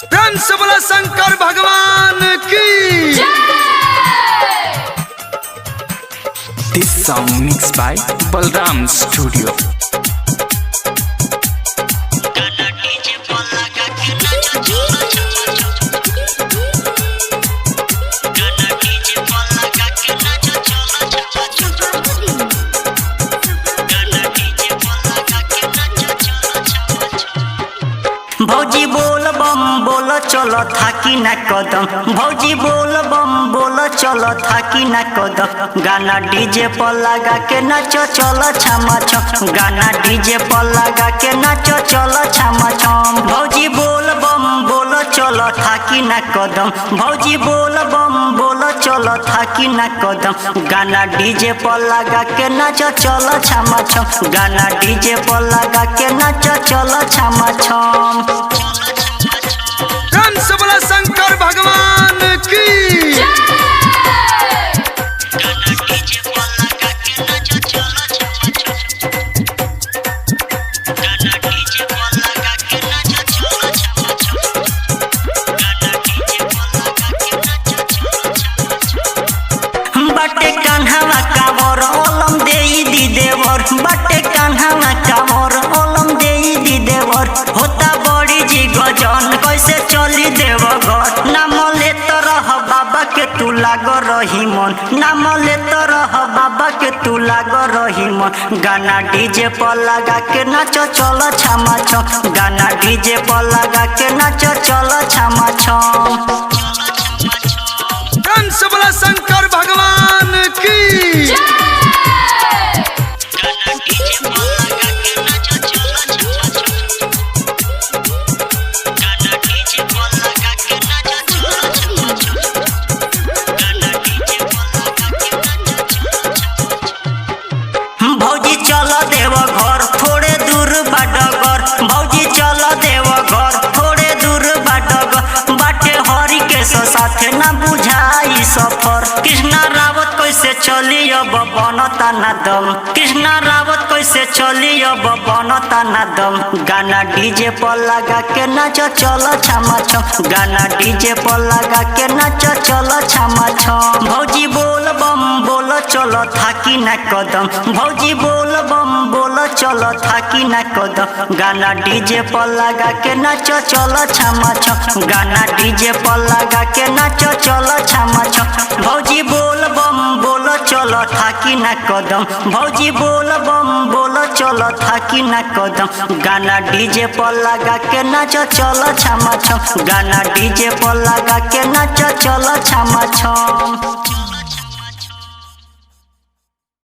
प्रेम से बोला शंकर भगवान की। This song mixed by Balram Studio. भौजी बोल बम बोल चलो थाकी ना कदम। भौजी बोल बम बोल चलो थाकी ना कदम। गाना डीजे पर लगा के नाचो चलो छमा छम। गाना डीजे पर लगा के नाचो चलो छमा छम। भौजी बोल बम बोल चलो थाकी ना कदम। भौजी बोल बम बोल चलो थाकी ना कदम। गाना डीजे पर लगा के नाचो चलो छमा छम। गाना डीजे पर लगा के नाचो चलो छमा छम। प्रेम से बोला शंकर भगवान की। बाटे कान्हावा कावर ओलम देई दी देवर। बाटे कान्हावा कावर ओलम देई दी देवर। होता बड़ी जी गजन कैसे चली देव घर। नाम ले तो रह बाबा के तू लाग रही मन। नाम ले तो रह बाबा के तू लाग रही मन। गाना डीजे पर लगा के नाचो चलो छमा छम। गाना डीजे पर लगा के नाचो चलो छमा छम। प्रेम से बोला शंकर भगवान की। भौजी चलो देव घर थोड़े दूर बाडगर। भौजी चलो देव घर थोड़े दूर बाडगर। बाटे हरि के साथे ना बुझाई सफर। कृष्णा रावत कैसे चली अब बनता ना दम। कृष्णा रावत कैसे चली अब बनता ना दम। गाना डीजे पर लगा के नाचो चलो छमा छम। गाना डीजे पर लगा के नाचो चलो छमा छम। भौजी बोल बम बोल चलो थाकी ना कदम। भौजी बोल बम बोल चलो थाकी ना कदम। गाना डीजे पर लगा के नाचो चलो छमा छम। गाना डीजे पर लगा के नाचो चलो छमा छम। भौजी बोल बम बोल चलो थाकी ना कदम। भौजी बोल बम बोल चलो थाकी ना कदम। गाना डीजे पर लगा के नाचो चलो छमा छम। गाना डीजे पर लगा के नाचो चलो छमा छम।